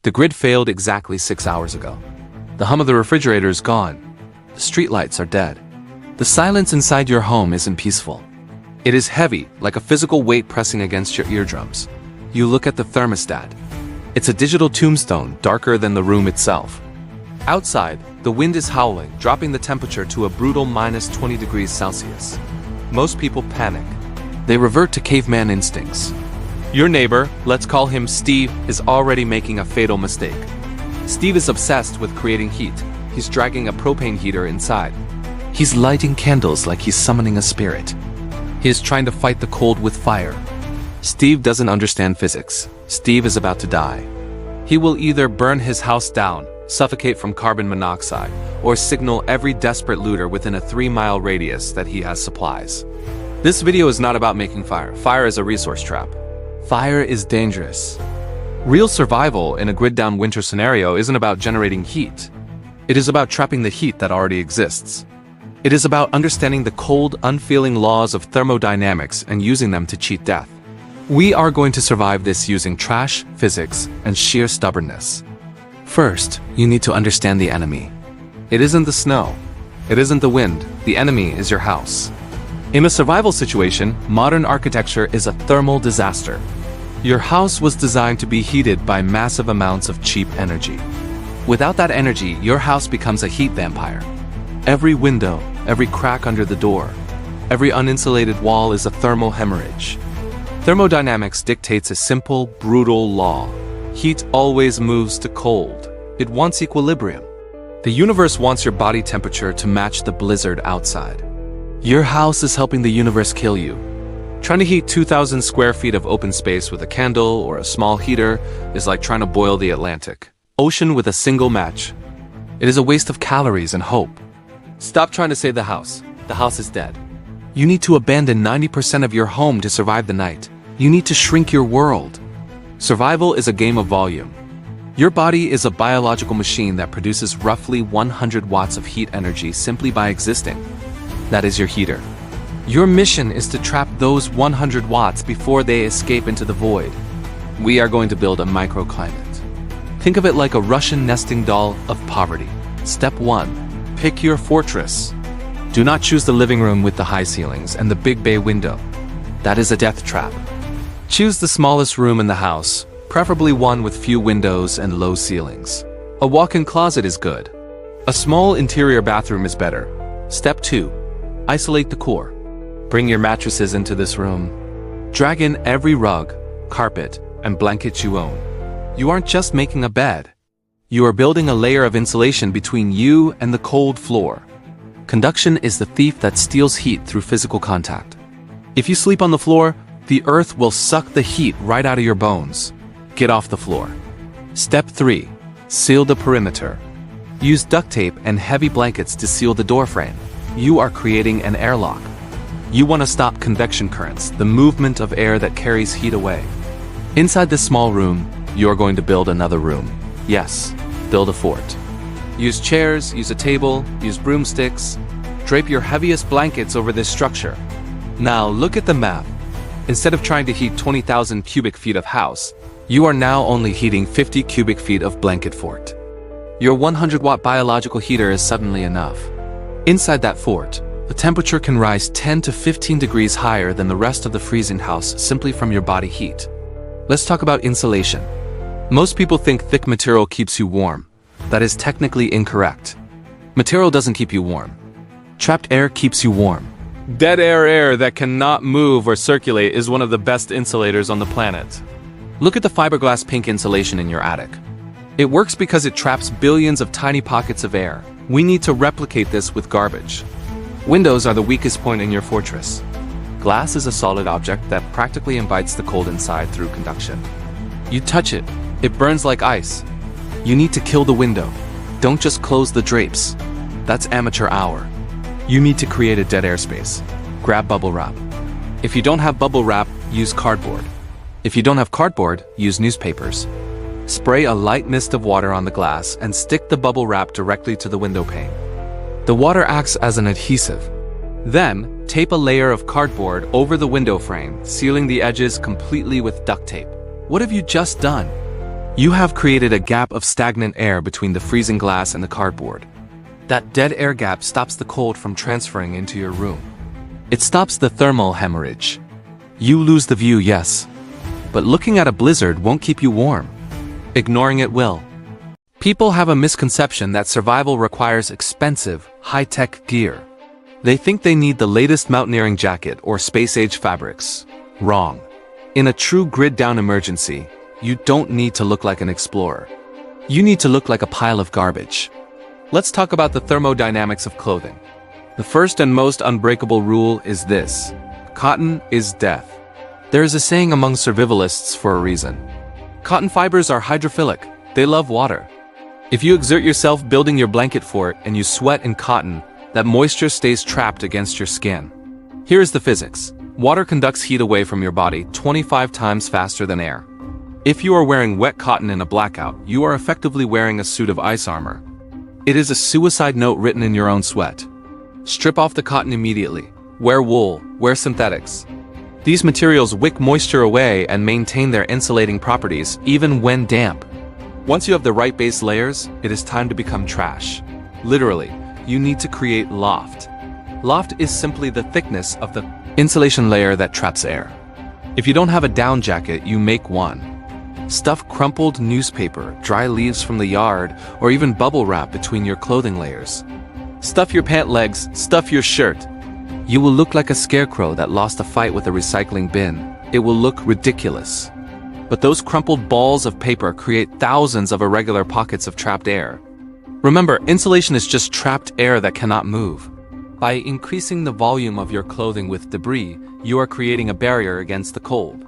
The grid failed exactly 6 hours ago. The hum of the refrigerator is gone. The streetlights are dead. The silence inside your home isn't peaceful. It is heavy, like a physical weight pressing against your eardrums. You look at the thermostat. It's a digital tombstone, darker than the room itself. Outside, the wind is howling, dropping the temperature to a brutal minus 20 degrees Celsius. Most people panic. They revert to caveman instincts. Your neighbor, let's call him Steve, is already making a fatal mistake. Steve is obsessed with creating heat. He's dragging a propane heater inside. He's lighting candles like he's summoning a spirit. He is trying to fight the cold with fire. Steve doesn't understand physics. Steve is about to die. He will either burn his house down, suffocate from carbon monoxide, or signal every desperate looter within a 3-mile radius that he has supplies. This video is not about making fire. Fire is a resource trap. Fire is dangerous. Real survival in a grid-down winter scenario isn't about generating heat. It is about trapping the heat that already exists. It is about understanding the cold, unfeeling laws of thermodynamics and using them to cheat death. We are going to survive this using trash, physics, and sheer stubbornness. First, you need to understand the enemy. It isn't the snow. It isn't the wind. The enemy is your house. In a survival situation, modern architecture is a thermal disaster. Your house was designed to be heated by massive amounts of cheap energy. Without that energy, your house becomes a heat vampire. Every window, every crack under the door, every uninsulated wall is a thermal hemorrhage. Thermodynamics dictates a simple, brutal law. Heat always moves to cold. It wants equilibrium. The universe wants your body temperature to match the blizzard outside. Your house is helping the universe kill you. Trying to heat 2,000 square feet of open space with a candle or a small heater is like trying to boil the Atlantic Ocean with a single match. It is a waste of calories and hope. Stop trying to save the house. The house is dead. You need to abandon 90% of your home to survive the night. You need to shrink your world. Survival is a game of volume. Your body is a biological machine that produces roughly 100 watts of heat energy simply by existing. That is your heater. Your mission is to trap those 100 watts before they escape into the void. We are going to build a microclimate. Think of it like a Russian nesting doll of poverty. Step 1. Pick your fortress. Do not choose the living room with the high ceilings and the big bay window. That is a death trap. Choose the smallest room in the house, preferably one with few windows and low ceilings. A walk-in closet is good. A small interior bathroom is better. Step 2. Isolate the core. Bring your mattresses into this room. Drag in every rug, carpet, and blanket you own. You aren't just making a bed. You are building a layer of insulation between you and the cold floor. Conduction is the thief that steals heat through physical contact. If you sleep on the floor, the earth will suck the heat right out of your bones. Get off the floor. Step 3. Seal the perimeter. Use duct tape and heavy blankets to seal the door frame. You are creating an airlock. You want to stop convection currents, the movement of air that carries heat away. Inside this small room, you are going to build another room. Yes, build a fort. Use chairs, use a table, use broomsticks. Drape your heaviest blankets over this structure. Now look at the map. Instead of trying to heat 20,000 cubic feet of house, you are now only heating 50 cubic feet of blanket fort. Your 100-watt biological heater is suddenly enough. Inside that fort, the temperature can rise 10 to 15 degrees higher than the rest of the freezing house simply from your body heat. Let's talk about insulation. Most people think thick material keeps you warm. That is technically incorrect. Material doesn't keep you warm. Trapped air keeps you warm. Dead air that cannot move or circulate is one of the best insulators on the planet. Look at the fiberglass pink insulation in your attic. It works because it traps billions of tiny pockets of air. We need to replicate this with garbage. Windows are the weakest point in your fortress. Glass is a solid object that practically invites the cold inside through conduction. You touch it, it burns like ice. You need to kill the window. Don't just close the drapes. That's amateur hour. You need to create a dead air space. Grab bubble wrap. If you don't have bubble wrap, use cardboard. If you don't have cardboard, use newspapers. Spray a light mist of water on the glass and stick the bubble wrap directly to the window pane. The water acts as an adhesive. Then, tape a layer of cardboard over the window frame, sealing the edges completely with duct tape. What have you just done? You have created a gap of stagnant air between the freezing glass and the cardboard. That dead air gap stops the cold from transferring into your room. It stops the thermal hemorrhage. You lose the view, yes, but looking at a blizzard won't keep you warm. Ignoring it will. People have a misconception that survival requires expensive, high-tech gear. They think they need the latest mountaineering jacket or space-age fabrics. Wrong. In a true grid-down emergency, you don't need to look like an explorer. You need to look like a pile of garbage. Let's talk about the thermodynamics of clothing. The first and most unbreakable rule is this: cotton is death. There is a saying among survivalists for a reason. Cotton fibers are hydrophilic. They love water. If you exert yourself building your blanket fort and you sweat in cotton, that moisture stays trapped against your skin. Here is the physics. Water conducts heat away from your body 25 times faster than air. If you are wearing wet cotton in a blackout, you are effectively wearing a suit of ice armor. It is a suicide note written in your own sweat. Strip off the cotton immediately. Wear wool, wear synthetics. These materials wick moisture away and maintain their insulating properties even when damp. Once you have the right base layers, it is time to become trash. Literally, you need to create loft. Loft is simply the thickness of the insulation layer that traps air. If you don't have a down jacket, you make one. Stuff crumpled newspaper, dry leaves from the yard, or even bubble wrap between your clothing layers. Stuff your pant legs, stuff your shirt. You will look like a scarecrow that lost a fight with a recycling bin. It will look ridiculous. But those crumpled balls of paper create thousands of irregular pockets of trapped air. Remember, insulation is just trapped air that cannot move. By increasing the volume of your clothing with debris, you are creating a barrier against the cold.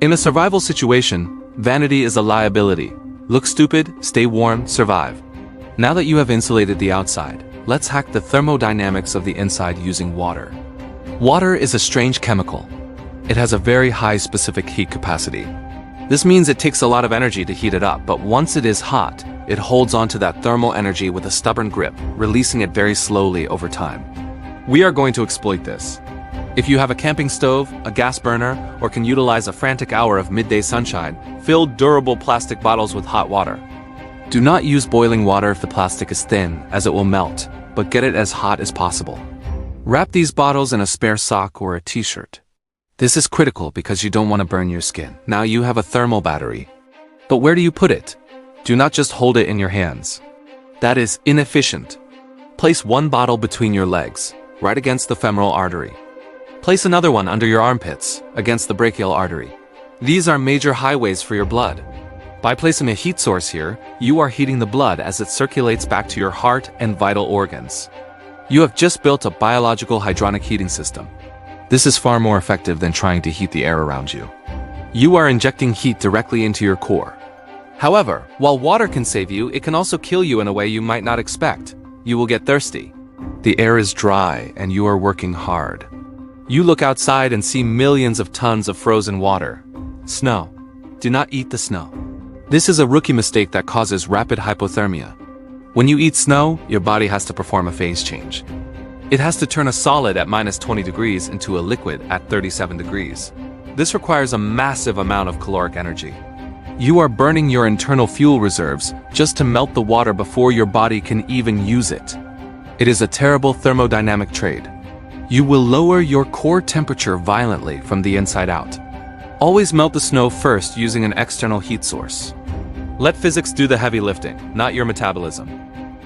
In a survival situation, vanity is a liability. Look stupid, stay warm, survive. Now that you have insulated the outside, let's hack the thermodynamics of the inside using water. Water is a strange chemical. It has a very high specific heat capacity. This means it takes a lot of energy to heat it up, but once it is hot, it holds onto that thermal energy with a stubborn grip, releasing it very slowly over time. We are going to exploit this. If you have a camping stove, a gas burner, or can utilize a frantic hour of midday sunshine, fill durable plastic bottles with hot water. Do not use boiling water if the plastic is thin, as it will melt, but get it as hot as possible. Wrap these bottles in a spare sock or a t-shirt. This is critical because you don't want to burn your skin. Now you have a thermal battery. But where do you put it? Do not just hold it in your hands. That is inefficient. Place one bottle between your legs, right against the femoral artery. Place another one under your armpits, against the brachial artery. These are major highways for your blood. By placing a heat source here, you are heating the blood as it circulates back to your heart and vital organs. You have just built a biological hydronic heating system. This is far more effective than trying to heat the air around you. You are injecting heat directly into your core. However, while water can save you, it can also kill you in a way you might not expect. You will get thirsty. The air is dry and you are working hard. You look outside and see millions of tons of frozen water. Snow. Do not eat the snow. This is a rookie mistake that causes rapid hypothermia. When you eat snow, your body has to perform a phase change. It has to turn a solid at -20 degrees into a liquid at 37 degrees. This requires a massive amount of caloric energy. You are burning your internal fuel reserves just to melt the water before your body can even use it. It is a terrible thermodynamic trade. You will lower your core temperature violently from the inside out. Always melt the snow first using an external heat source. Let physics do the heavy lifting, not your metabolism.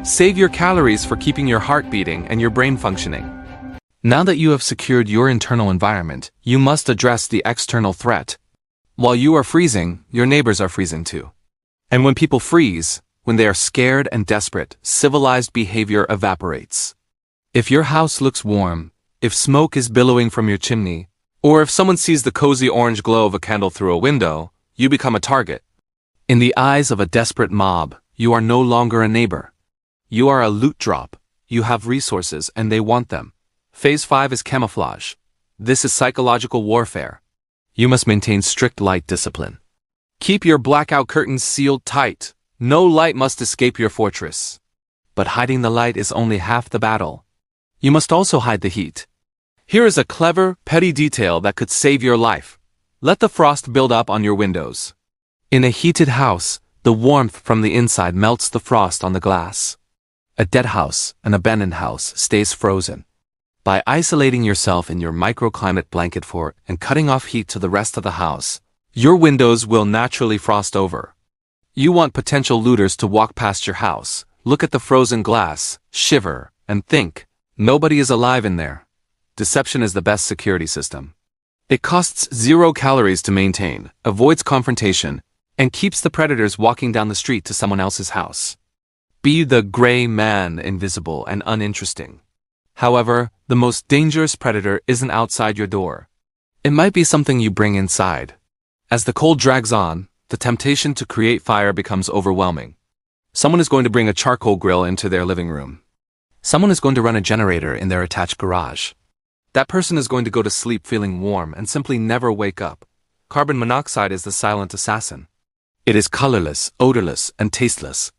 Save your calories for keeping your heart beating and your brain functioning. Now that you have secured your internal environment, you must address the external threat. While you are freezing, your neighbors are freezing too. And when people freeze, when they are scared and desperate, civilized behavior evaporates. If your house looks warm, if smoke is billowing from your chimney, or if someone sees the cozy orange glow of a candle through a window, you become a target. In the eyes of a desperate mob, you are no longer a neighbor. You are a loot drop. You have resources and they want them. Phase 5 is camouflage. This is psychological warfare. You must maintain strict light discipline. Keep your blackout curtains sealed tight. No light must escape your fortress. But hiding the light is only half the battle. You must also hide the heat. Here is a clever, petty detail that could save your life. Let the frost build up on your windows. In a heated house, The warmth from the inside melts the frost on the glass. A dead house, an abandoned house, stays frozen. By isolating yourself in your microclimate blanket fort and cutting off heat to the rest of the house, your windows will naturally frost over. You want potential looters to walk past your house, look at the frozen glass, shiver, and think, nobody is alive in there. Deception is the best security system. It costs 0 calories to maintain, avoids confrontation, and keeps the predators walking down the street to someone else's house. Be the gray man, invisible and uninteresting. However, the most dangerous predator isn't outside your door. It might be something you bring inside. As the cold drags on, the temptation to create fire becomes overwhelming. Someone is going to bring a charcoal grill into their living room. Someone is going to run a generator in their attached garage. That person is going to go to sleep feeling warm and simply never wake up. Carbon monoxide is the silent assassin. It is colorless, odorless, and tasteless.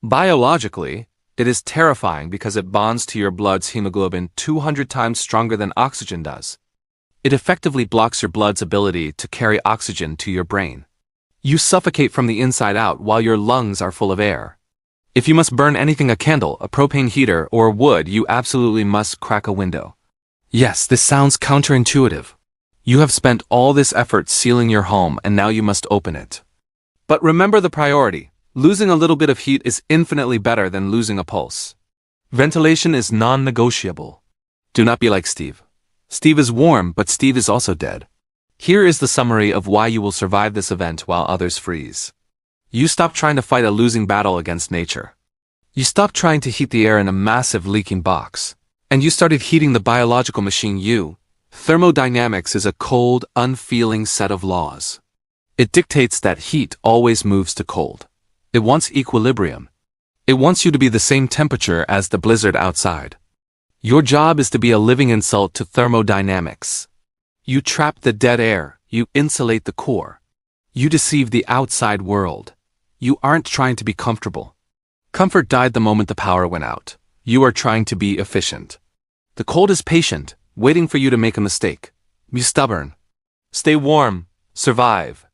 Biologically, it is terrifying because it bonds to your blood's hemoglobin 200 times stronger than oxygen does. It effectively blocks your blood's ability to carry oxygen to your brain. You suffocate from the inside out while your lungs are full of air. If you must burn anything, a candle, a propane heater, or wood, you absolutely must crack a window. Yes, this sounds counterintuitive. You have spent all this effort sealing your home and now you must open it. But remember the priority. Losing a little bit of heat is infinitely better than losing a pulse. Ventilation is non-negotiable. Do not be like Steve. Steve is warm, but Steve is also dead. Here is the summary of why you will survive this event while others freeze. You stop trying to fight a losing battle against nature. You stop trying to heat the air in a massive leaking box. And you started heating the biological machine you. Thermodynamics is a cold, unfeeling set of laws. It dictates that heat always moves to cold. It wants equilibrium. It wants you to be the same temperature as the blizzard outside. Your job is to be a living insult to thermodynamics. You trap the dead air, you insulate the core. You deceive the outside world. You aren't trying to be comfortable. Comfort died the moment the power went out. You are trying to be efficient. The cold is patient, waiting for you to make a mistake. Be stubborn. Stay warm. Survive.